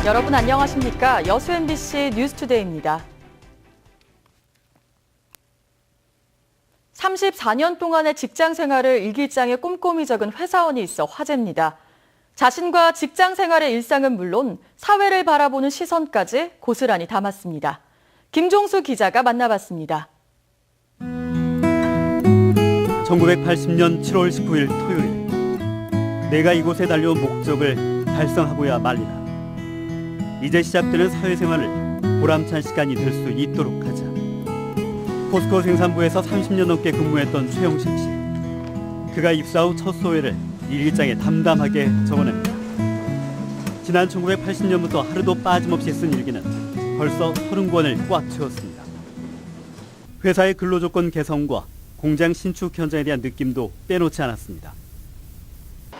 여러분 안녕하십니까? 여수 MBC 뉴스투데이입니다. 34년 동안의 직장 생활을 일기장에 꼼꼼히 적은 회사원이 있어 화제입니다. 자신과 직장 생활의 일상은 물론 사회를 바라보는 시선까지 고스란히 담았습니다. 김종수 기자가 만나봤습니다. 1980년 7월 19일 토요일, 내가 이곳에 달려온 목적을 달성하고야 말리라. 이제 시작되는 사회생활을 보람찬 시간이 될 수 있도록 하자. 포스코 생산부에서 30년 넘게 근무했던 최용식 씨. 그가 입사 후 첫 소회를 일기장에 담담하게 적어냅니다. 지난 1980년부터 하루도 빠짐없이 쓴 일기는 벌써 30권을 꽉 채웠습니다. 회사의 근로조건 개선과 공장 신축 현장에 대한 느낌도 빼놓지 않았습니다.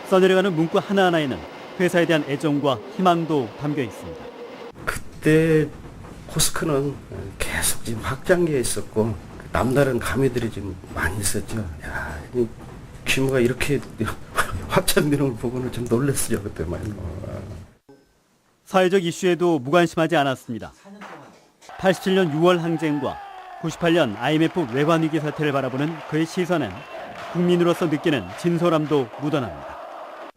써내려가는 문구 하나하나에는 회사에 대한 애정과 희망도 담겨 있습니다. 그때 포스코는 계속 지금 확장기에 있었고 남다른 가미들이 좀 많이 있었죠. 야, 이 규모가 이렇게 확장되는 걸 보고는 좀 놀랐어요 그때 많이. 사회적 이슈에도 무관심하지 않았습니다. 87년 6월 항쟁과 98년 IMF 외환 위기 사태를 바라보는 그의 시선은 국민으로서 느끼는 진솔함도 묻어납니다.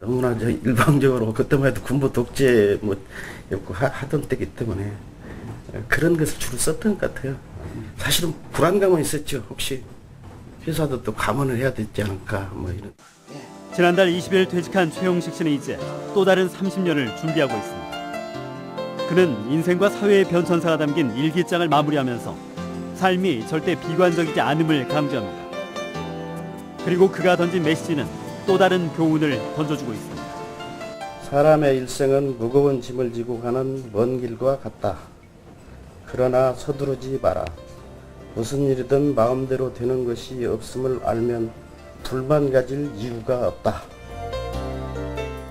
너무나 일방적으로 그때만 해도 군부 독재 하던 때기 때문에 그런 것을 주로 썼던 것 같아요. 사실은 불안감은 있었죠. 혹시 회사도 또 감원을 해야 되지 않을까 이런. 지난달 20일 퇴직한 최용식 씨는 이제 또 다른 30년을 준비하고 있습니다. 그는 인생과 사회의 변천사가 담긴 일기장을 마무리하면서 삶이 절대 비관적이지 않음을 강조합니다. 그리고 그가 던진 메시지는 또 다른 교훈을 던져주고 있습니다. 사람의 일생은 무거운 짐을 지고 가는 먼 길과 같다. 그러나 서두르지 마라. 무슨 일이든 마음대로 되는 것이 없음을 알면 불만 가질 이유가 없다.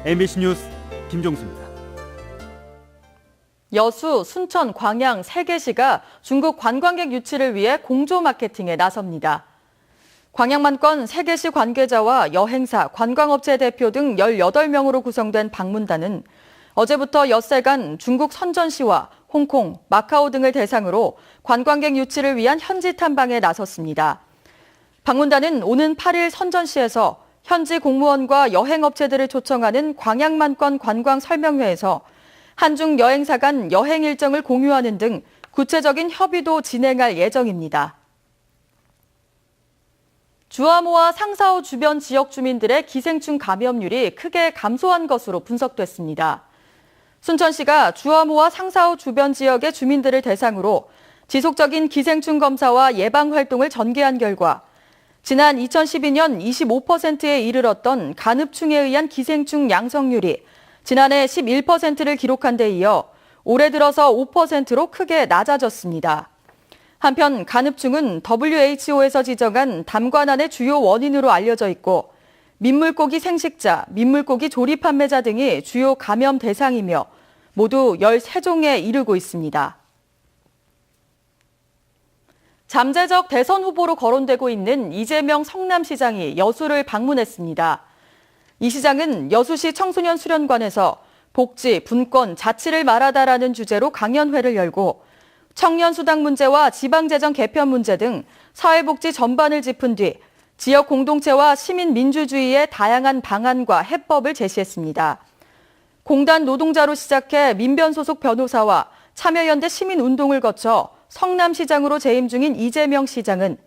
MBC 뉴스 김종수입니다. 여수, 순천, 광양 3개시가 중국 관광객 유치를 위해 공조 마케팅에 나섭니다. 광양만권 3개시 관계자와 여행사, 관광업체 대표 등 18명으로 구성된 방문단은 어제부터 엿새간 중국 선전시와 홍콩, 마카오 등을 대상으로 관광객 유치를 위한 현지 탐방에 나섰습니다. 방문단은 오는 8일 선전시에서 현지 공무원과 여행업체들을 초청하는 광양만권 관광설명회에서 한중 여행사 간 여행 일정을 공유하는 등 구체적인 협의도 진행할 예정입니다. 주암호와 상사호 주변 지역 주민들의 기생충 감염률이 크게 감소한 것으로 분석됐습니다. 순천시가 주암호와 상사호 주변 지역의 주민들을 대상으로 지속적인 기생충 검사와 예방 활동을 전개한 결과 지난 2012년 25%에 이르렀던 간흡충에 의한 기생충 양성률이 지난해 11%를 기록한 데 이어 올해 들어서 5%로 크게 낮아졌습니다. 한편 간흡충은 WHO에서 지정한 담관안의 주요 원인으로 알려져 있고 민물고기 생식자, 민물고기 조리 판매자 등이 주요 감염 대상이며 모두 13종에 이르고 있습니다. 잠재적 대선 후보로 거론되고 있는 이재명 성남시장이 여수를 방문했습니다. 이 시장은 여수시 청소년 수련관에서 복지, 분권, 자치를 말하다라는 주제로 강연회를 열고 청년 수당 문제와 지방재정 개편 문제 등 사회복지 전반을 짚은 뒤 지역 공동체와 시민 민주주의의 다양한 방안과 해법을 제시했습니다. 공단 노동자로 시작해 민변 소속 변호사와 참여연대 시민운동을 거쳐 성남시장으로 재임 중인 이재명 시장은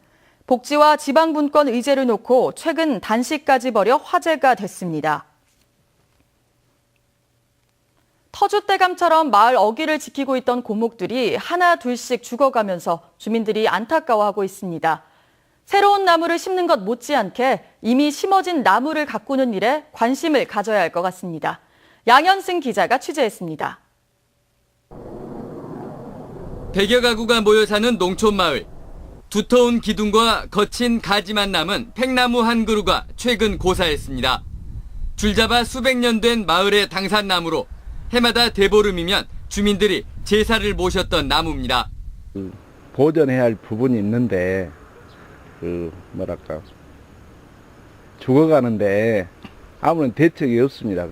복지와 지방분권 의제를 놓고 최근 단식까지 벌여 화제가 됐습니다. 터줏대감처럼 마을 어귀를 지키고 있던 고목들이 하나 둘씩 죽어가면서 주민들이 안타까워하고 있습니다. 새로운 나무를 심는 것 못지않게 이미 심어진 나무를 가꾸는 일에 관심을 가져야 할 것 같습니다. 양현승 기자가 취재했습니다. 100여 가구가 모여 사는 농촌 마을. 두터운 기둥과 거친 가지만 남은 팽나무 한 그루가 최근 고사했습니다. 줄잡아 수백 년 된 마을의 당산나무로 해마다 대보름이면 주민들이 제사를 모셨던 나무입니다. 보존해야 할 부분이 있는데 죽어가는데 아무런 대책이 없습니다.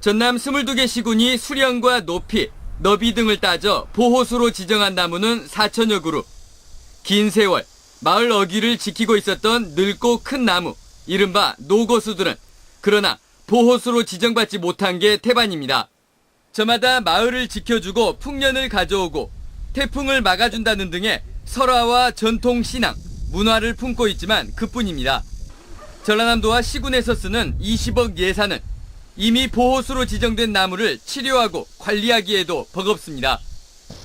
전남 22개 시군이 수령과 높이, 너비 등을 따져 보호수로 지정한 나무는 4천여 그루. 긴 세월 마을 어귀를 지키고 있었던 늙고 큰 나무, 이른바 노거수들은 그러나 보호수로 지정받지 못한 게 태반입니다. 저마다 마을을 지켜주고 풍년을 가져오고 태풍을 막아준다는 등의 설화와 전통 신앙, 문화를 품고 있지만 그뿐입니다. 전라남도와 시군에서 쓰는 20억 예산은 이미 보호수로 지정된 나무를 치료하고 관리하기에도 버겁습니다.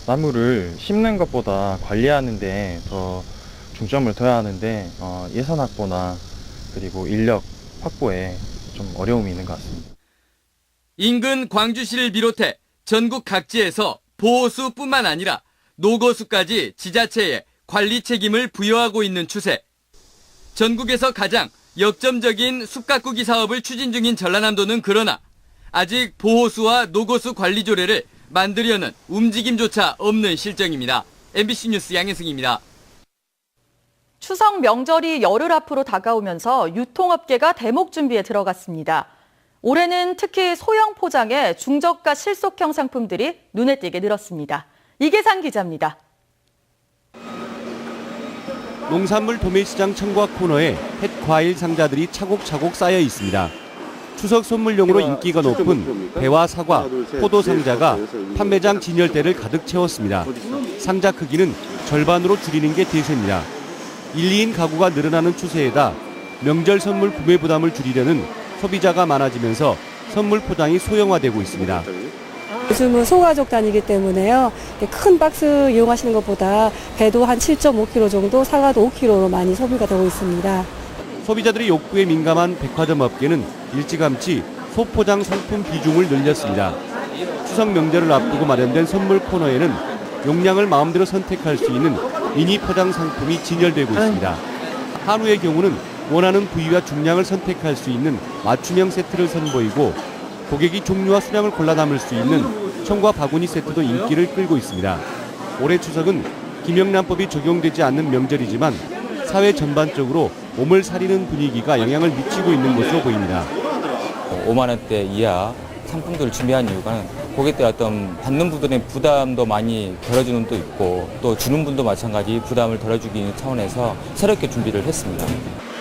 나무를 심는 것보다 관리하는 데 더 중점을 둬야 하는데 예산 확보나 그리고 인력 확보에 좀 어려움이 있는 것 같습니다. 인근 광주시를 비롯해 전국 각지에서 보호수뿐만 아니라 노거수까지 지자체에 관리 책임을 부여하고 있는 추세. 전국에서 가장 역점적인 숲 가꾸기 사업을 추진 중인 전라남도는 그러나 아직 보호수와 노거수 관리 조례를 만들려는 움직임조차 없는 실정입니다. MBC 뉴스 양혜승입니다. 추석 명절이 열흘 앞으로 다가오면서 유통업계가 대목 준비에 들어갔습니다. 올해는 특히 소형 포장의 중저가 실속형 상품들이 눈에 띄게 늘었습니다. 이계상 기자입니다. 농산물 도매시장 청과 코너에 햇 과일 상자들이 차곡차곡 쌓여 있습니다. 추석 선물용으로 인기가 높은 배와 사과, 포도 상자가 판매장 진열대를 가득 채웠습니다. 상자 크기는 절반으로 줄이는 게 대세입니다. 1, 2인 가구가 늘어나는 추세에다 명절 선물 구매 부담을 줄이려는 소비자가 많아지면서 선물 포장이 소형화되고 있습니다. 요즘은 소가족 단위이기 때문에요. 큰 박스 이용하시는 것보다 배도 한 7.5kg 정도, 사과도 5kg로 많이 소비가 되고 있습니다. 소비자들의 욕구에 민감한 백화점 업계는 일찌감치 소포장 상품 비중을 늘렸습니다. 추석 명절을 앞두고 마련된 선물 코너에는 용량을 마음대로 선택할 수 있는 미니 포장 상품이 진열되고 있습니다. 한우의 경우는 원하는 부위와 중량을 선택할 수 있는 맞춤형 세트를 선보이고 고객이 종류와 수량을 골라 담을 수 있는 청과 바구니 세트도 인기를 끌고 있습니다. 올해 추석은 김영란법이 적용되지 않는 명절이지만 사회 전반적으로 몸을 사리는 분위기가 영향을 미치고 있는 것으로 보입니다. 5만 원대 이하 상품들을 준비한 이유가 고객들 어떤 받는 분들의 부담도 많이 덜어주는 분도 있고 또 주는 분도 마찬가지 부담을 덜어주기 차원에서 새롭게 준비를 했습니다.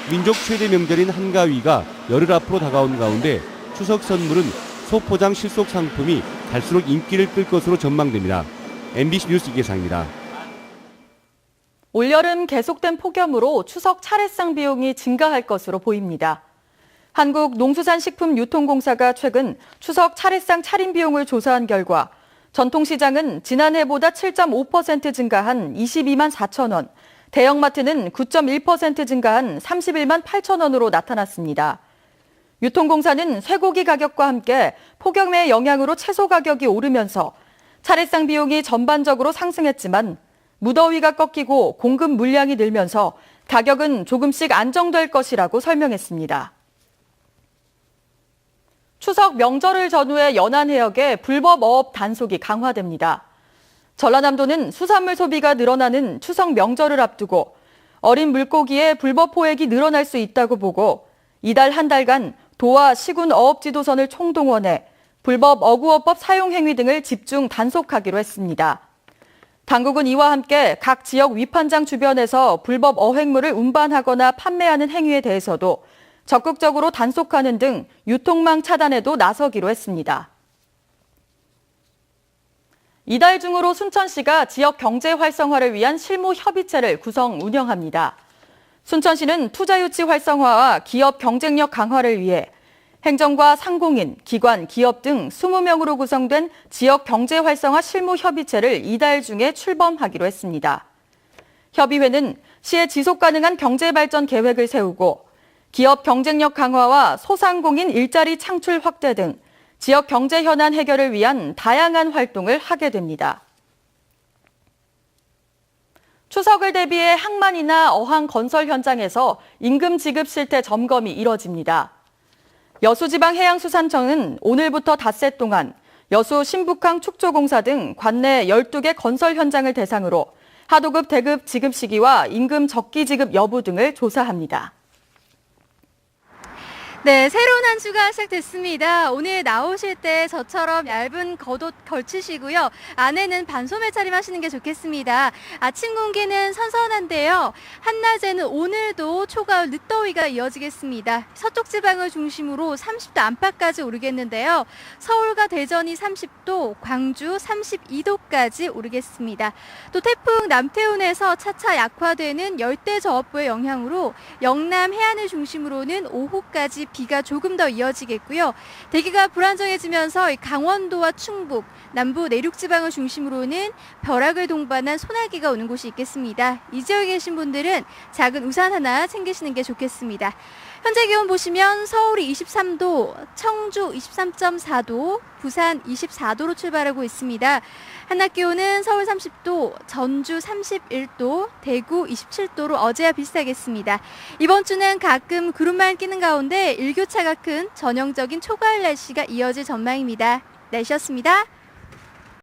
민족 최대 명절인 한가위가 열흘 앞으로 다가온 가운데 추석 선물은 소포장 실속 상품이 갈수록 인기를 끌 것으로 전망됩니다. MBC 뉴스 이계상입니다. 올여름 계속된 폭염으로 추석 차례상 비용이 증가할 것으로 보입니다. 한국농수산식품유통공사가 최근 추석 차례상 차림 비용을 조사한 결과 전통시장은 지난해보다 7.5% 증가한 22만 4천 원, 대형마트는 9.1% 증가한 31만 8천 원으로 나타났습니다. 유통공사는 쇠고기 가격과 함께 폭염의 영향으로 채소 가격이 오르면서 차례상 비용이 전반적으로 상승했지만 무더위가 꺾이고 공급 물량이 늘면서 가격은 조금씩 안정될 것이라고 설명했습니다. 추석 명절을 전후해 연안해역에 불법 어업 단속이 강화됩니다. 전라남도는 수산물 소비가 늘어나는 추석 명절을 앞두고 어린 물고기의 불법 포획이 늘어날 수 있다고 보고 이달 한 달간 도와 시군 어업지도선을 총동원해 불법 어구어법 사용 행위 등을 집중 단속하기로 했습니다. 당국은 이와 함께 각 지역 위판장 주변에서 불법 어획물을 운반하거나 판매하는 행위에 대해서도 적극적으로 단속하는 등 유통망 차단에도 나서기로 했습니다. 이달 중으로 순천시가 지역 경제 활성화를 위한 실무 협의체를 구성 운영합니다. 순천시는 투자 유치 활성화와 기업 경쟁력 강화를 위해 행정과 상공인, 기관, 기업 등 20명으로 구성된 지역 경제 활성화 실무 협의체를 이달 중에 출범하기로 했습니다. 협의회는 시의 지속 가능한 경제 발전 계획을 세우고 기업 경쟁력 강화와 소상공인 일자리 창출 확대 등 지역 경제 현안 해결을 위한 다양한 활동을 하게 됩니다. 추석을 대비해 항만이나 어항 건설 현장에서 임금 지급 실태 점검이 이뤄집니다. 여수지방해양수산청은 오늘부터 닷새 동안 여수 신북항 축조공사 등 관내 12개 건설 현장을 대상으로 하도급 대급 지급 시기와 임금 적기 지급 여부 등을 조사합니다. 네, 새로운 한 주가 시작됐습니다. 오늘 나오실 때 저처럼 얇은 겉옷 걸치시고요. 안에는 반소매 차림하시는 게 좋겠습니다. 아침 공기는 선선한데요. 한낮에는 오늘도 초가을 늦더위가 이어지겠습니다. 서쪽 지방을 중심으로 30도 안팎까지 오르겠는데요. 서울과 대전이 30도, 광주 32도까지 오르겠습니다. 또 태풍 남태운에서 차차 약화되는 열대 저압부의 영향으로 영남 해안을 중심으로는 오후까지 비가 조금 더 이어지겠고요. 대기가 불안정해지면서 강원도와 충북, 남부 내륙 지방을 중심으로는 벼락을 동반한 소나기가 오는 곳이 있겠습니다. 이 지역에 계신 분들은 작은 우산 하나 챙기시는 게 좋겠습니다. 현재 기온 보시면 서울이 23도, 청주 23.4도, 부산 24도로 출발하고 있습니다. 한낮 기온은 서울 30도, 전주 31도, 대구 27도로 어제와 비슷하겠습니다. 이번 주는 가끔 구름만 끼는 가운데 일교차가 큰 전형적인 초가을 날씨가 이어질 전망입니다. 날씨였습니다.